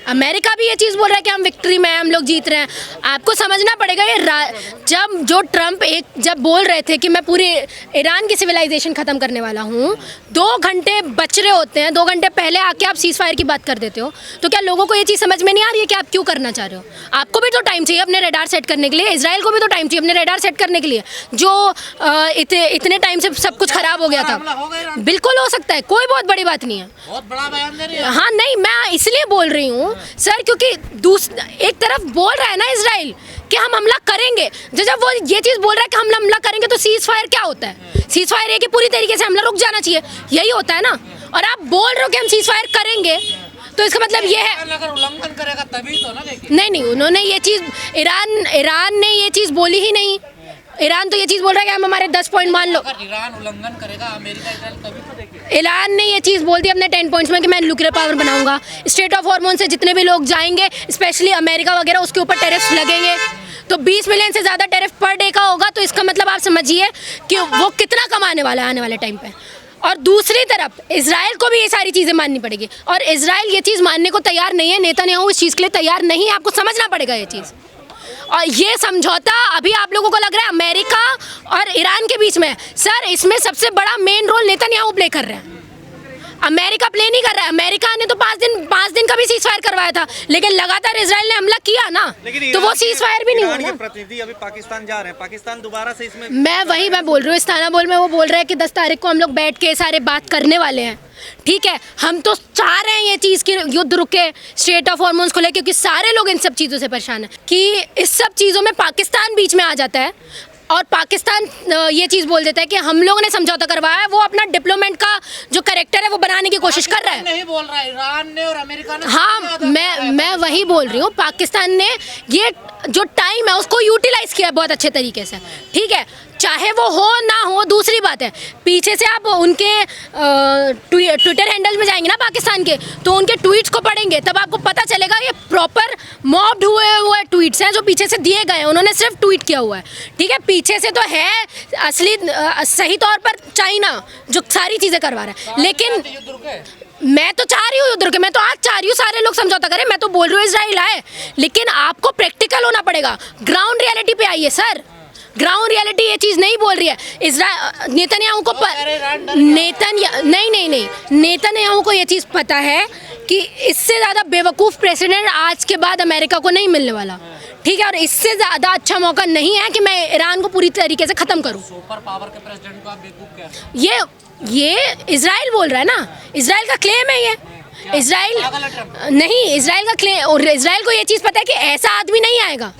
America भी ये चीज़ बोल रहा है कि हम विक्ट्री में हैं, हम लोग जीत रहे हैं। आपको समझना पड़ेगा ये जब जो ट्रम्प जब बोल रहे थे कि मैं पूरे ईरान की सिविलाइजेशन ख़त्म करने वाला हूँ, 2 घंटे बच रहे होते हैं, 2 घंटे पहले आके आप सीज़ फायर की बात कर देते हो, तो क्या लोगों को ये चीज़ समझ में नहीं आ रही है कि आप क्यों करना चाह रहे हो? आपको भी तो टाइम चाहिए अपने रेडार सेट करने के लिए, इजराइल को भी तो टाइम चाहिए अपने रेडार सेट करने के लिए, जो इतने टाइम से सब कुछ खराब हो गया था। बिल्कुल हो सकता है, कोई बहुत बड़ी बात नहीं है। बहुत बड़ा बयान दे रही है। हाँ नहीं, मैं इसलिए बोल रही हूँ सर, क्योंकि एक तरफ बोल रहा है ना इजराइल कि हम हमला करेंगे, जब वो ये चीज़ बोल रहा है कि हम हमला करेंगे, तो सीज फायर क्या होता है? सीज फायर है कि पूरी तरीके से हमला रुक जाना चाहिए, यही होता है ना। और आप बोल रहे हो कि हम सीज फायर करेंगे, तो इसका मतलब ये है अगर उल्लंघन करेगा तभी तो ना। देखिए नहीं, उन्होंने ये चीज़ ईरान ने ये चीज़ बोली ही नहीं। ईरान तो ये चीज़ बोल रहा है कि हम हमारे 10 पॉइंट मान लो। अगर ईरान उल्लंघन करेगा अमेरिका इजराइल तभी तो। देखिए ईरान ने ये चीज़ बोल दी अपने 10 पॉइंट्स में कि मैं न्यूक्लियर पावर बनाऊंगा। स्टेट ऑफ हॉर्मोन से जितने भी लोग जाएंगे, स्पेशली अमेरिका वगैरह, उसके ऊपर टैरिफ्स लगेंगे, तो 20 मिलियन से ज़्यादा टैरिफ पर डे का होगा। तो इसका मतलब आप समझिए कि वो कितना कमाने वाला है आने वाले टाइम पे। और दूसरी तरफ इजराइल को भी ये सारी चीज़ें माननी पड़ेगी, और इजराइल ये चीज़ मानने को तैयार नहीं है। नेतन्याहू इस चीज़ के लिए तैयार नहीं है, आपको समझना पड़ेगा ये चीज़। और ये समझौता अभी आप लोगों को लग रहा है अमेरिका और ईरान के बीच में, सर इसमें सबसे बड़ा मेन रोल नेतन्याहू प्ले कर रहे हैं, अमेरिका प्ले नहीं कर रहा है। अमेरिका ने तो 5 दिन का भी सीज फायर करवाया था, लेकिन लगातार इजराइल ने हमला किया ना, तो वो सीज फायर भी नहीं हुआ ना। प्रतिनिधि अभी पाकिस्तान जा रहे हैं, पाकिस्तान दोबारा से इसमें मैं बोल रही हूँ, इस्तांबुल में वो बोल रहे हैं कि 10 तारीख को हम लोग बैठ के सारे बात करने वाले हैं। ठीक है, हम तो चाह रहे हैं ये चीज़ की युद्ध रुके स्टेट ऑफ हॉर्मोन्स को लेकर, क्योंकि सारे लोग इन सब चीज़ों से परेशान हैं कि इस सब चीज़ों में पाकिस्तान बीच में आ जाता है, और पाकिस्तान ये चीज़ बोल देता है कि हम लोगों ने समझौता करवाया है। वो अपना डिप्लोमेट का जो कैरेक्टर है वो बनाने की कोशिश कर रहा है। नहीं बोल रहा है, ईरान ने और अमेरिका ने। हाँ, मैं वही बोल रही हूँ, पाकिस्तान ने ये जो टाइम है उसको यूटिलाइज किया बहुत अच्छे तरीके से। ठीक है, चाहे वो हो ना हो दूसरी बात है। पीछे से आप उनके ट्विटर हैंडल में जाएंगे ना पाकिस्तान के, तो उनके ट्वीट्स को पढ़ेंगे, तब आपको पता चलेगा ये प्रॉपर मॉब्ड हुए ट्वीट्स हैं जो पीछे से दिए गए हैं। उन्होंने सिर्फ ट्वीट किया हुआ है। ठीक है, पीछे से तो है असली सही तौर पर चाइना जो सारी चीज़ें करवा रहा है, लेकिन मैं तो चाह रही हूँ युद्ध रुके, मैं तो आज चाह रही हूँ सारे लोग समझौता करें। मैं तो बोल रही हूँ इजराइल आए, लेकिन आपको प्रैक्टिकल होना पड़ेगा, ग्राउंड रियलिटी पे आइए सर। ग्राउंड रियलिटी ये चीज़ नहीं बोल रही है। नेतन्याहू को नेतन्याहू को ये चीज़ पता है कि इससे ज़्यादा बेवकूफ़ प्रेसिडेंट आज के बाद अमेरिका को नहीं मिलने वाला। ठीक है, और इससे ज़्यादा अच्छा मौका नहीं है कि मैं ईरान को पूरी तरीके से ख़त्म करूँ। सुपर पावर के प्रेसिडेंट को आप बेवकूफ़ कह रहे हैं। ये इजराइल बोल रहा है ना, इजराइल का क्लेम है ये। इजराइल नहीं, इजराइल का क्लेम, और इजराइल को ये चीज़ पता है कि ऐसा आदमी नहीं आएगा।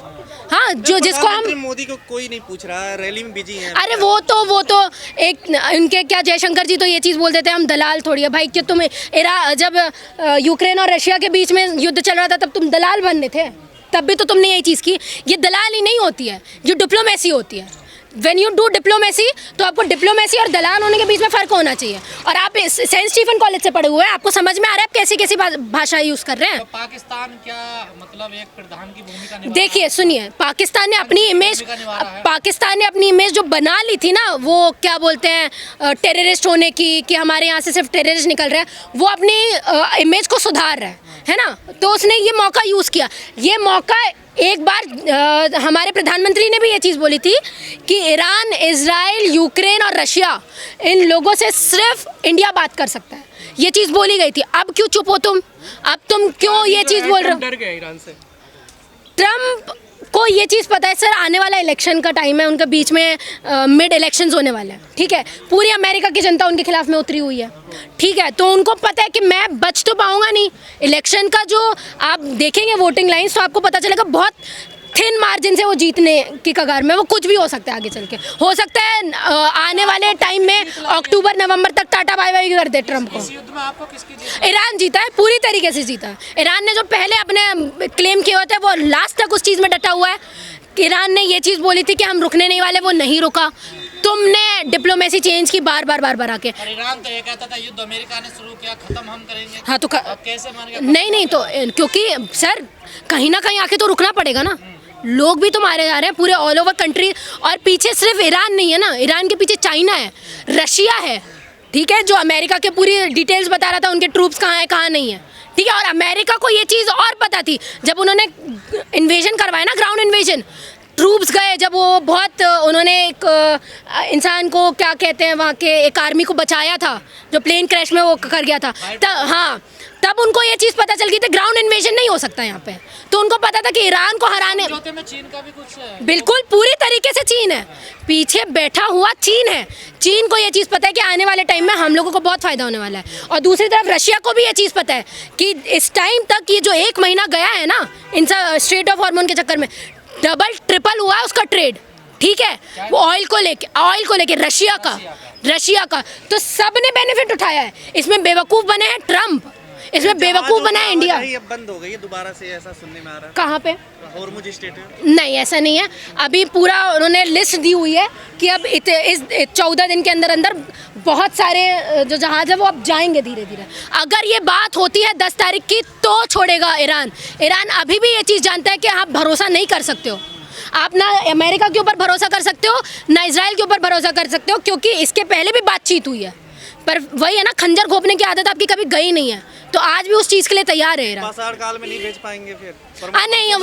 हाँ, जो जिसको हम मोदी को कोई नहीं पूछ रहा है, रैली में बिजी हैं। अरे वो तो एक उनके क्या जयशंकर जी तो ये चीज़ बोल देते हैं हम दलाल थोड़ी है भाई, कि तुम जब यूक्रेन और रशिया के बीच में युद्ध चल रहा था तब तुम दलाल बनने थे, तब भी तो तुमने यही चीज़ की। ये दलाली नहीं होती है, ये डिप्लोमेसी होती है। व्हेन यू डू डिप्लोमेसी, तो आपको डिप्लोमेसी और दलाल होने के बीच में फ़र्क होना चाहिए। और आप सेंट स्टीफन कॉलेज से पढ़े हुए हैं, आपको समझ में आ रहा है आप कैसी कैसी भाषा यूज़ कर रहे हैं। तो पाकिस्तान क्या मतलब एक प्रधान की भूमिका निभा देखिए सुनिए, पाकिस्तान ने अपनी इमेज जो बना ली थी ना, वो क्या बोलते हैं टेररिस्ट होने की, कि हमारे यहाँ से सिर्फ टेररिस्ट निकल रहे हैं, वो अपनी इमेज को सुधार रहा है ना। तो उसने ये मौका यूज़ किया। ये मौका एक बार हमारे प्रधानमंत्री ने भी ये चीज़ बोली थी कि ईरान, इजराइल, यूक्रेन और रशिया, इन लोगों से सिर्फ इंडिया बात कर सकता है, ये चीज़ बोली गई थी। अब क्यों चुप हो तुम? अब तुम क्यों ये चीज़ बोल रहे हो? डर गया ईरान से। ट्रम्प को ये चीज़ पता है सर, आने वाला इलेक्शन का टाइम है, उनके बीच में मिड इलेक्शंस होने वाले हैं। ठीक है, पूरी अमेरिका की जनता उनके खिलाफ में उतरी हुई है। ठीक है, तो उनको पता है कि मैं बच तो पाऊंगा नहीं। इलेक्शन का जो आप देखेंगे वोटिंग लाइन्स, तो आपको पता चलेगा बहुत थिन मार्जिन से वो जीतने की कगार में। वो कुछ भी हो सकता है आगे चल के, हो सकता है आने वाले टाइम में अक्टूबर नवंबर तक टाटा बाय बाय कर दे ट्रम्प को। इस युद्ध में आपको किसकी जीत? ईरान जीता है, पूरी तरीके से जीता है। ईरान ने जो पहले अपने क्लेम किए होते हैं वो लास्ट तक उस चीज़ में डटा हुआ है। ईरान ने ये चीज़ बोली थी कि हम रुकने नहीं वाले, वो नहीं रुका। तुमने डिप्लोमेसी चेंज की बार बार आके। और ईरान तो ये कहता था युद्ध अमेरिका ने शुरू किया, खत्म हम करेंगे। हाँ, तो कैसे मान गया? नहीं तो क्योंकि सर कहीं ना कहीं आके तो रुकना पड़ेगा ना। लोग भी तो मारे जा रहे हैं पूरे ऑल ओवर कंट्री, और पीछे सिर्फ ईरान नहीं है ना, ईरान के पीछे चाइना है, रशिया है। ठीक है, जो अमेरिका के पूरी डिटेल्स बता रहा था उनके ट्रूप्स कहाँ हैं कहाँ नहीं है। ठीक है। और अमेरिका को ये चीज़ और पता थी जब उन्होंने इन्वेजन करवाया ना, ग्राउंड इन्वेजन, ट्रूप्स गए जब, वो बहुत उन्होंने एक इंसान को क्या कहते हैं वहाँ के एक आर्मी को बचाया था जो प्लेन क्रैश में वो कर गया था, हाँ तब उनको ये चीज़ पता चल गई थी ग्राउंड इन्वेजन नहीं हो सकता यहाँ पे। तो उनको पता था कि ईरान को हराने में चीन का भी कुछ है। बिल्कुल पूरी तरीके से चीन है, पीछे बैठा हुआ चीन है। चीन को ये चीज़ पता है कि आने वाले टाइम में हम लोगों को बहुत फ़ायदा होने वाला है। और दूसरी तरफ रशिया को भी ये चीज़ पता है कि इस टाइम तक ये जो 1 महीना गया है ना इन स्ट्रेट ऑफ हॉर्मोन के चक्कर में, डबल ट्रिपल हुआ है उसका ट्रेड, ठीक है, वो ऑयल को लेके रशिया का तो सब ने बेनिफिट उठाया है। इसमें बेवकूफ़ बने हैं ट्रम्प, इसमें बेवकूफ़ बना है इंडिया। ये बंद हो गई है दोबारा से, ऐसा सुनने में आ रहा है। कहाँ पे? हॉर्मुज स्ट्रेट में। नहीं ऐसा नहीं है, अभी पूरा उन्होंने लिस्ट दी हुई है कि अब इस 14 दिन के अंदर अंदर बहुत सारे जो जहाज़ है वो अब जाएंगे धीरे धीरे। अगर ये बात होती है 10 तारीख की तो छोड़ेगा ईरान। ईरान अभी भी ये चीज़ जानता है कि आप भरोसा नहीं कर सकते हो, आप ना अमेरिका के ऊपर भरोसा कर सकते हो ना इजराइल के ऊपर भरोसा कर सकते हो, क्योंकि इसके पहले भी बातचीत हुई है। पर वही है ना, खंजर घोंपने की आदत आपकी कभी गई नहीं है, तो आज भी उस चीज़ के लिए तैयार है ईरान। पासार काल में नहीं भेज पाएंगे फिर? नहीं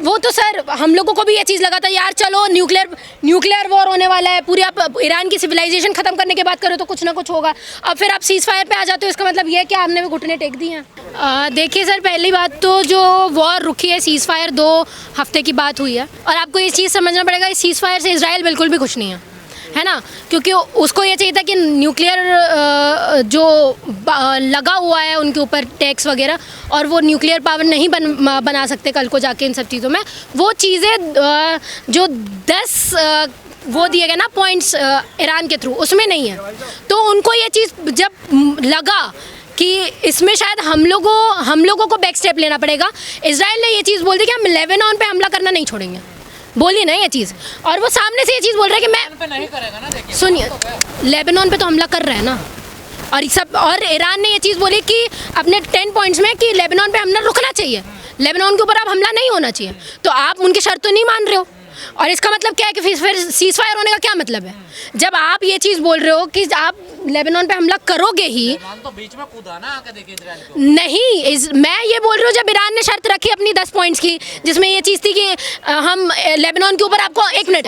वो तो सर हम लोगों को भी ये चीज़ लगा था यार चलो न्यूक्लियर वॉर होने वाला है, पूरी आप ईरान की सिविलाइजेशन खत्म करने की बात करो तो कुछ ना कुछ होगा। अब फिर आप सीज़ फायर पे आ जाते हो, इसका मतलब ये है कि आपने भी घुटने टेक दिए हैं। देखिए सर, पहली बात तो जो वॉर रुकी है, सीज़ फायर 2 हफ्ते की बात हुई है, और आपको ये चीज़ समझना पड़ेगा इस सीज़ फायर से इसराइल बिल्कुल भी खुश नहीं है ना, क्योंकि उसको ये चाहिए था कि न्यूक्लियर जो लगा हुआ है उनके ऊपर टैक्स वगैरह, और वो न्यूक्लियर पावर नहीं बना सकते कल को जाके इन सब चीज़ों में, वो चीज़ें जो 10 वो दिए गए ना पॉइंट्स ईरान के थ्रू, उसमें नहीं है। तो उनको ये चीज़ जब लगा कि इसमें शायद हम लोगों को बैक स्टेप लेना पड़ेगा, इसराइल ने ये चीज़ बोल दी कि हम लेबनान पे हमला करना नहीं छोड़ेंगे, बोली ना ये चीज़, और वो सामने से ये चीज़ बोल रहा है कि मैं नहीं करेगा ना। देखिए सुनिए, लेबनान पे तो हमला कर रहा है ना, और ईरान ने ये चीज़ बोली कि अपने 10 पॉइंट्स में कि लेबनान पे हमला रुकना चाहिए, लेबनान के ऊपर अब हमला नहीं होना चाहिए। तो आप उनकी शर्त तो नहीं मान रहे हो, और इसका मतलब क्या है कि फिर सीज़ फायर होने का क्या मतलब है? जब आप ये चीज़ बोल रहे हो कि आप लेबनान पे हमला करोगे ही, तो बीच में कूदा ना आके देखिए इजराइल को। नहीं, मैं ये बोल रही हूँ जब ईरान ने शर्त रखी अपनी 10 पॉइंट्स की, जिसमें ये चीज़ थी कि हम लेबनान के ऊपर आपको 1 मिनट,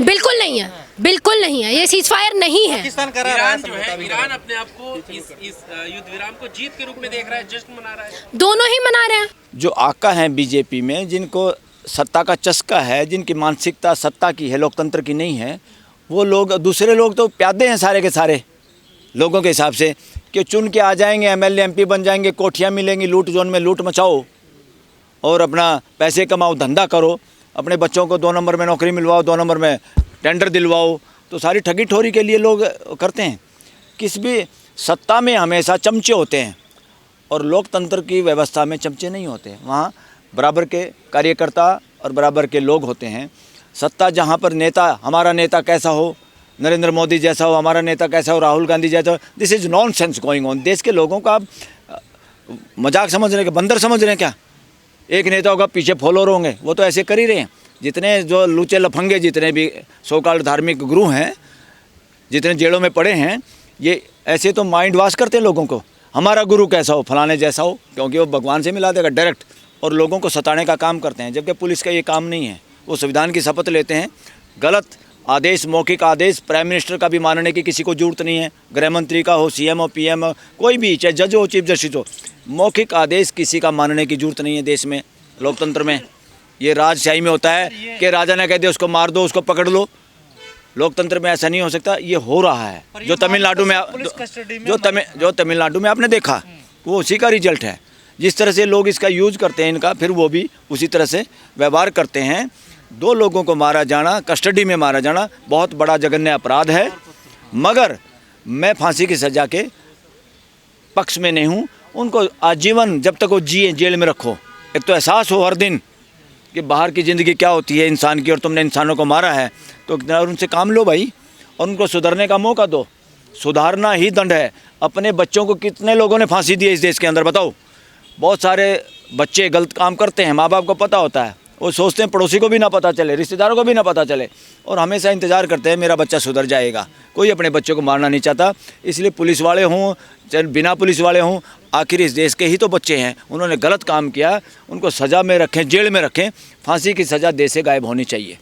बिल्कुल नहीं है, बिल्कुल नहीं है, ये सीज़ फायर नहीं है। पाकिस्तान करा रहा है, जो है ईरान अपने आप को इस युद्ध विराम को जीत के रूप में देख रहा है, जश्न मना रहा है। दोनों ही मना रहे हैं। जो आका हैं बीजेपी में, जिनको सत्ता का चस्का है, जिनकी मानसिकता सत्ता की है, लोकतंत्र की नहीं है, वो लोग, दूसरे लोग तो प्यादे हैं सारे के सारे लोगों के हिसाब से, कि चुन के आ जाएंगे, एमएलए एमपी बन जाएंगे, कोठियाँ मिलेंगी, लूट जोन में लूट मचाओ और अपना पैसे कमाओ, धंधा करो, अपने बच्चों को 2 नंबर में नौकरी मिलवाओ, 2 नंबर में टेंडर दिलवाओ, तो सारी ठगी ठोरी के लिए लोग करते हैं। किस भी सत्ता में हमेशा चमचे होते हैं, और लोकतंत्र की व्यवस्था में चमचे नहीं होते, वहाँ बराबर के कार्यकर्ता और बराबर के लोग होते हैं। सत्ता जहाँ पर नेता, हमारा नेता कैसा हो, नरेंद्र मोदी जैसा हो, हमारा नेता कैसा हो, राहुल गांधी जैसा हो, this is nonsense going on. देश के लोगों का आप मजाक समझ रहे हैं, बंदर समझ रहे हैं क्या? एक नेता होगा, पीछे फॉलोअर होंगे, वो तो ऐसे कर ही रहे हैं। जितने जो लूचे लफंगे, जितने भी सो-कॉल्ड धार्मिक गुरु हैं, जितने जेलों में पड़े हैं, ये ऐसे तो माइंड वॉश करते हैं लोगों को, हमारा गुरु कैसा हो, फलाने जैसा हो, क्योंकि वो भगवान से मिला देगा डायरेक्ट, और लोगों को सताने का काम करते हैं। जबकि पुलिस का ये काम नहीं है, वो संविधान की शपथ लेते हैं। गलत आदेश, मौखिक आदेश प्राइम मिनिस्टर का भी मानने की किसी को जरूरत नहीं है, गृह मंत्री का हो, सीएम हो, पीएम हो, कोई भी, चाहे जज हो, चीफ जस्टिस हो, मौखिक आदेश किसी का मानने की जरूरत नहीं है देश में, लोकतंत्र में। ये राजशाही में होता है कि राजा ने कह दिया उसको मार दो, उसको पकड़ लो। लोकतंत्र में ऐसा नहीं हो सकता। ये हो रहा है जो तमिलनाडु में, जो तमिलनाडु में आपने देखा, वो उसी का रिजल्ट है। जिस तरह से लोग इसका यूज करते हैं इनका, फिर वो भी उसी तरह से व्यवहार करते हैं। 2 लोगों को मारा जाना, कस्टडी में मारा जाना बहुत बड़ा जघन्य अपराध है, मगर मैं फांसी की सज़ा के पक्ष में नहीं हूँ। उनको आजीवन जब तक वो जिए जेल में रखो। एक तो एहसास हो हर दिन कि बाहर की ज़िंदगी क्या होती है इंसान की, और तुमने इंसानों को मारा है तो उनसे काम लो भाई, और उनको सुधरने का मौका दो। सुधारना ही दंड है। अपने बच्चों को कितने लोगों ने फांसी दी है इस देश के अंदर, बताओ। बहुत सारे बच्चे गलत काम करते हैं, माँ बाप को पता होता है, वो सोचते हैं पड़ोसी को भी ना पता चले, रिश्तेदारों को भी ना पता चले, और हमेशा इंतज़ार करते हैं मेरा बच्चा सुधर जाएगा। कोई अपने बच्चों को मारना नहीं चाहता। इसलिए पुलिस वाले हों चाहे बिना पुलिस वाले हों, आखिर इस देश के ही तो बच्चे हैं। उन्होंने गलत काम किया, उनको सज़ा में रखें, जेल में रखें, फांसी की सज़ा देश से गायब होनी चाहिए।